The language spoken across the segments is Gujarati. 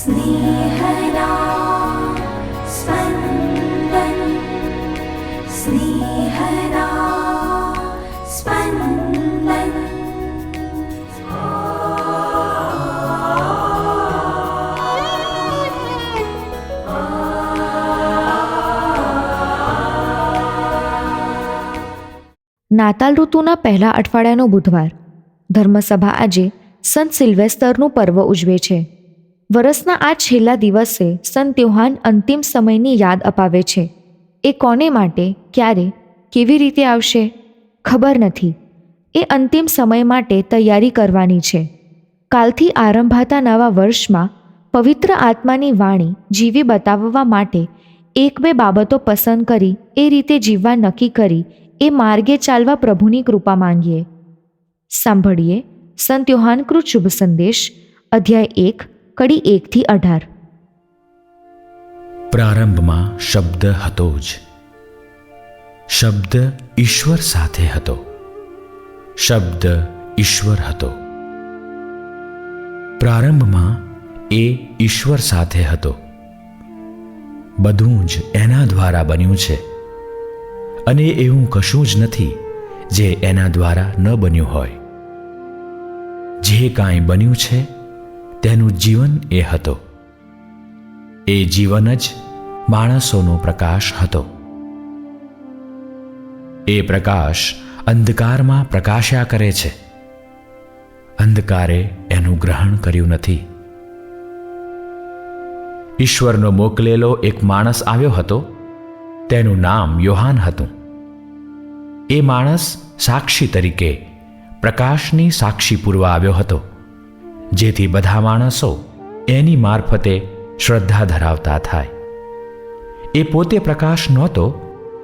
स्नेहदा स्पन्दन स्नेहदा स्पन्दन। નાતાલ ઋતુના પહેલા અઠવાડિયાનો બુધવાર. ધર્મસભા આજે સંત સિલ્વેસ્ટરનું પર્વ ઉજવે છે. વરસના આ છેલ્લા દિવસે સંત યોહાન અંતિમ સમયની યાદ અપાવે છે. એ કોને માટે, ક્યારે, કેવી રીતે આવશે ખબર નથી. એ અંતિમ સમય માટે તૈયારી કરવાની છે. કાલથી આરંભાતા નવા વર્ષમાં પવિત્ર આત્માની વાણી જીવી બતાવવા માટે એક બે બાબતો પસંદ કરી એ રીતે જીવવા નક્કી કરી એ માર્ગે ચાલવા પ્રભુની કૃપા માંગીએ. સાંભળીએ સંત યોહાનકૃત શુભ સંદેશ, અધ્યાય 1, કડી 1-18. પ્રારંભમાં શબ્દ હતો જ. શબ્દ ઈશ્વર સાથે હતો. શબ્દ ઈશ્વર હતો. પ્રારંભમાં એ ઈશ્વર સાથે હતો. બધું જ એના દ્વારા બન્યું છે, અને એવું કશું જ નથી જે એના દ્વારા ન બન્યું હોય. જે કાંઈ બન્યું છે તેનું જીવન એ હતો. એ જીવન જ માણસોનો પ્રકાશ હતો. એ પ્રકાશ અંધકારમાં પ્રકાશ્યા કરે છે. અંધકારે એનું ગ્રહણ કર્યું નથી. ઈશ્વરનો મોકલેલો એક માણસ આવ્યો હતો. તેનું નામ યોહાન હતું. એ માણસ સાક્ષી તરીકે પ્રકાશની સાક્ષી પૂરવા આવ્યો હતો, જેથી બધા માણસો એની મારફતે શ્રદ્ધા ધરાવતા થાય. એ પોતે પ્રકાશ નહોતો,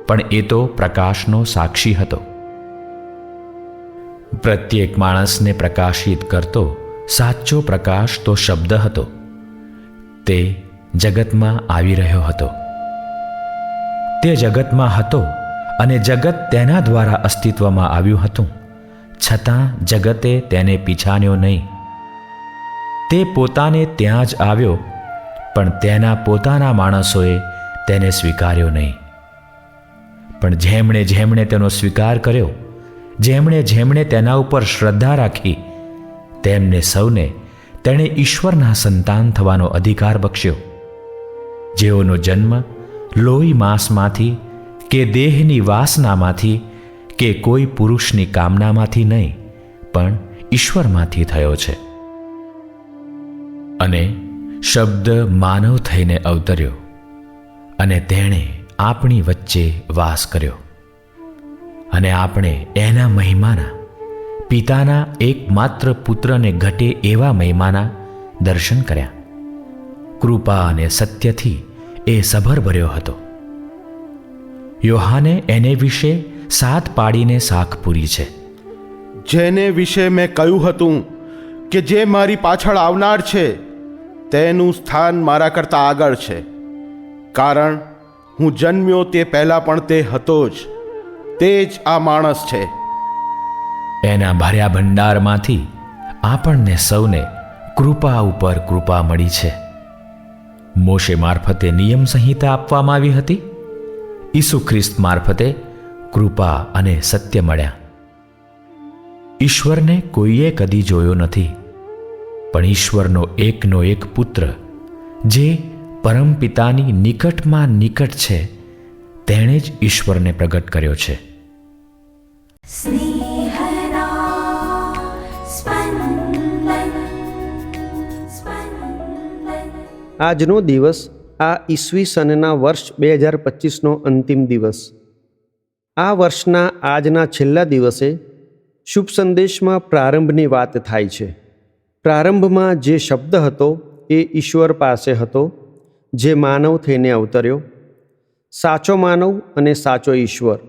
પણ એ તો પ્રકાશનો સાક્ષી હતો. પ્રત્યેક માણસને પ્રકાશિત કરતો સાચો પ્રકાશ તો શબ્દ હતો. તે જગતમાં આવી રહ્યો હતો. તે જગતમાં હતો અને જગત તેના દ્વારા અસ્તિત્વમાં આવ્યું હતું, છતાં જગતે તેને પીછાન્યો નહીં. તે પોતાને ત્યાં જ આવ્યો, પણ તેના પોતાના માણસોએ તેને સ્વીકાર્યો નહીં. પણ જેમણે જેમણે તેનો સ્વીકાર કર્યો, જેમણે જેમણે તેના ઉપર શ્રદ્ધા રાખી, તેમને સૌને તેણે ઈશ્વરના સંતાન થવાનો અધિકાર બક્ષ્યો, જેઓનો જન્મ લોહી માંસમાંથી કે દેહની વાસનામાંથી કે કોઈ પુરુષની કામનામાંથી નહીં, પણ ઈશ્વરમાંથી થયો છે. અને શબ્દ માનવ થઈને અવતર્યો, અને તેણે આપણી વચ્ચે વાસ કર્યો, અને આપણે એના મહિમાના, પિતાના એકમાત્ર પુત્રને ઘટે એવા મહિમાના દર્શન કર્યા. કૃપા અને સત્યથી એ સભર ભર્યો હતો. યોહાને એને વિશે સાત પાડીને સાખ પૂરી છે. જેને વિશે મેં કહ્યું હતું કે જે મારી પાછળ આવનાર છે તેનું સ્થાન મારા કરતાં આગળ છે, કારણ હું જન્મ્યો તે પહેલાં પણ તે હતો જ. તે જ આ માણસ છે. એના ભર્યા ભંડારમાંથી આપણને સૌને કૃપા ઉપર કૃપા મળી છે. મોશે મારફતે નિયમ સંહિતા આપવામાં આવી હતી. ઈસુ ખ્રિસ્ત મારફતે કૃપા અને સત્ય મળ્યા. ઈશ્વરને કોઈએ કદી જોયો નથી, પણ ઈશ્વરનો એકનો એક પુત્ર, જે પરમપિતાની નિકટમાં નિકટ છે, તેણે જ ઈશ્વરને પ્રગટ કર્યો છે. स्नेहदा स्पन्दन स्पन्दन। આજનો દિવસ આ ઈસવી સનના વર્ષ 2025નો અંતિમ દિવસ. આ વર્ષના આજના છેલ્લા દિવસે શુભ સંદેશમાં પ્રારંભની વાત થાય છે. પ્રારંભમાં જે શબ્દ હતો એ ઈશ્વર પાસે હતો, જે માનવ થઈને અવતર્યો, સાચો માનવ અને સાચો ઈશ્વર.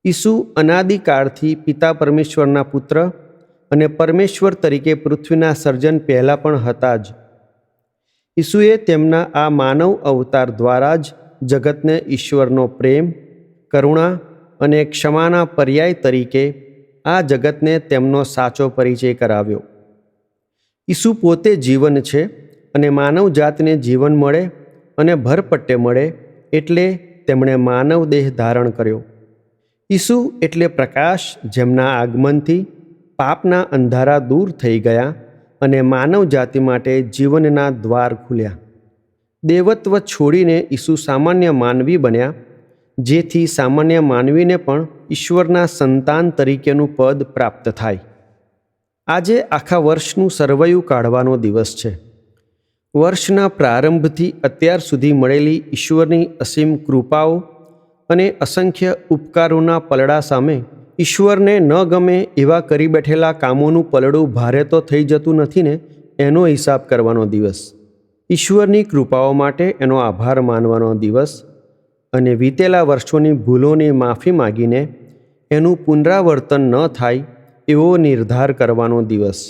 ઈસુ અનાદિકાળથી પિતા પરમેશ્વરના પુત્ર અને પરમેશ્વર તરીકે પૃથ્વીના સર્જન પહેલાં પણ હતા જ. ઈસુએ તેમના આ માનવ અવતાર દ્વારા જ જગતને ઈશ્વરનો પ્રેમ, કરુણા અને ક્ષમાના પર્યાય તરીકે આ જગતને તેમનો સાચો પરિચય કરાવ્યો. ઈસુ પોતે જીવન છે અને માનવ જાતને જીવન મળે અને ભરપટ્ટે મળે એટલે તેમણે માનવ દેહ ધારણ કર્યો. ઈસુ એટલે પ્રકાશ, જેમના આગમનથી પાપના અંધારા દૂર થઈ ગયા અને માનવ જાતિ માટે જીવનના દ્વાર ખુલ્યા. દેવત્વ છોડીને ઈસુ સામાન્ય માનવી બન્યા, જેથી સામાન્ય માનવીને પણ ઈશ્વરના સંતાન તરીકેનું પદ પ્રાપ્ત થાય. આજે આખા વર્ષનું સરવૈયું કાઢવાનો દિવસ છે. વર્ષના પ્રારંભથી અત્યાર સુધી મળેલી ઈશ્વરની અસીમ કૃપાઓ અને અસંખ્ય ઉપકારોના પલડા સામે ઈશ્વરને ન ગમે એવા કરી બેઠેલા કામોનું પલડું ભારે તો થઈ જતું નથી ને, એનો હિસાબ કરવાનો દિવસ. ઈશ્વરની કૃપાઓ માટે એનો આભાર માનવાનો દિવસ અને વીતેલા વર્ષોની ભૂલોની માફી માગીને એનું પુનરાવર્તન ન થાય એવો નિર્ધાર કરવાનો દિવસ.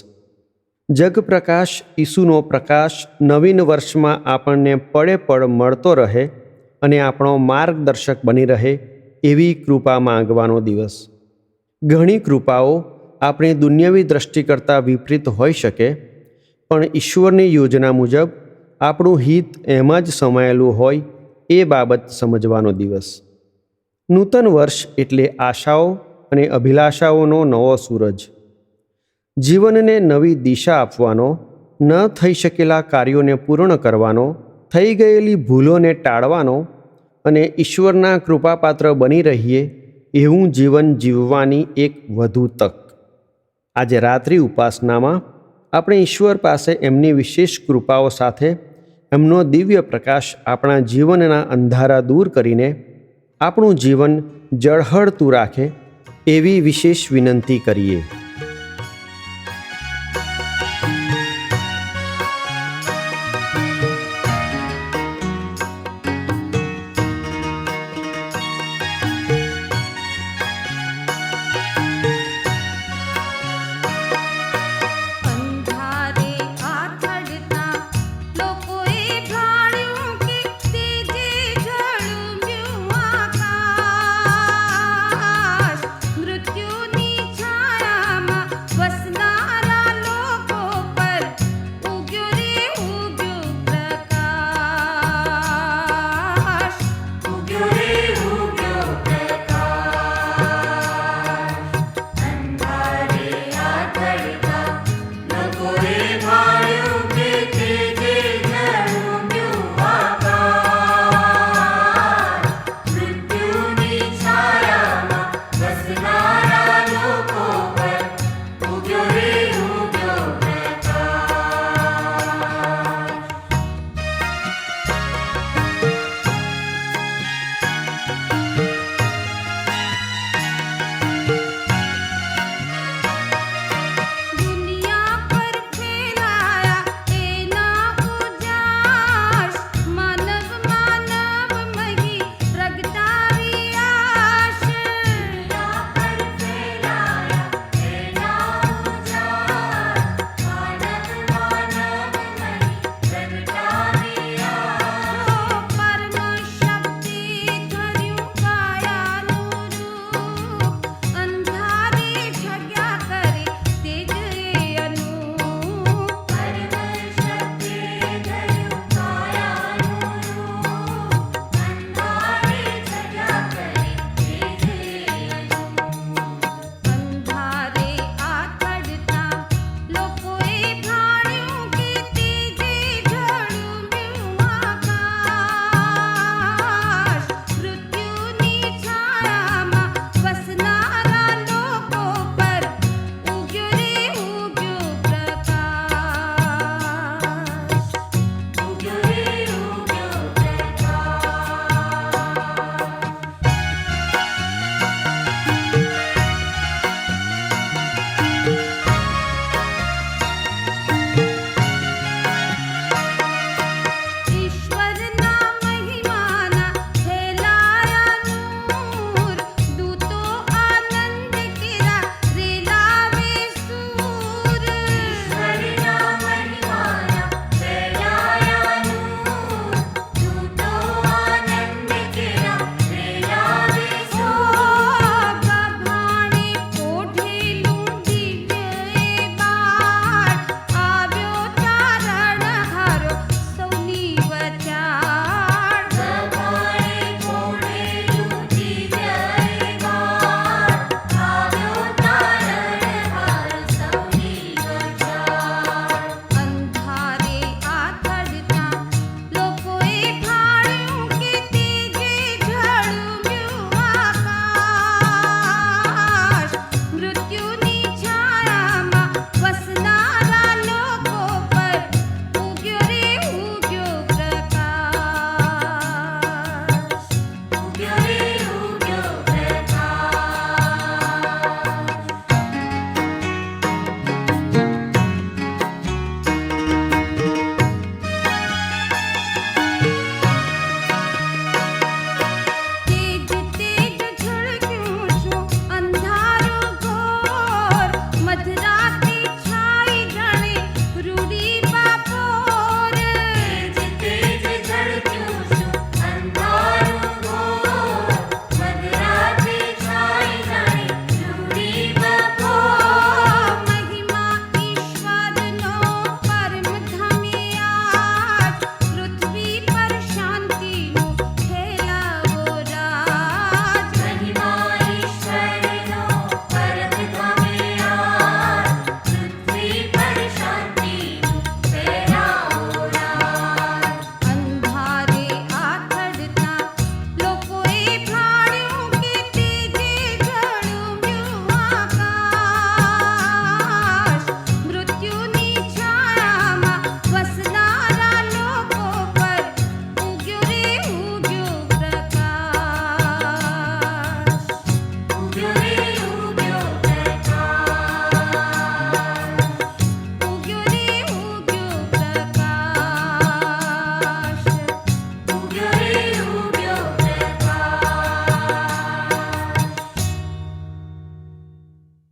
જગપ્રકાશ ઈસુનો પ્રકાશ નવીન વર્ષમાં આપણને પડે પળ મળતો રહે અને આપણો માર્ગદર્શક બની રહે એવી કૃપા માંગવાનો દિવસ. ઘણી કૃપાઓ આપણી દુન્યવી દ્રષ્ટિ કરતાં વિપરીત હોઈ શકે, પણ ઈશ્વરની યોજના મુજબ આપણું હિત એમાં જ સમાયેલું હોય એ બાબત સમજવાનો દિવસ. નૂતન વર્ષ એટલે આશાઓ અને અભિલાષાઓનો નવો સૂરજ. જીવનને નવી દિશા આપવાનો, ન થઈ શકેલા કાર્યોને પૂર્ણ કરવાનો, થઈ ગયેલી ભૂલોને ટાળવાનો અને ઈશ્વરના કૃપાપાત્ર બની રહીએ એવું જીવન જીવવાની એક વધુ તક. આજે રાત્રિ ઉપાસનામાં આપણે ઈશ્વર પાસે એમની વિશેષ કૃપાઓ સાથે એમનો દિવ્ય પ્રકાશ આપણા જીવનના અંધારા દૂર કરીને આપણું જીવન ઝળહળતું રાખે એવી વિશેષ વિનંતી કરીએ.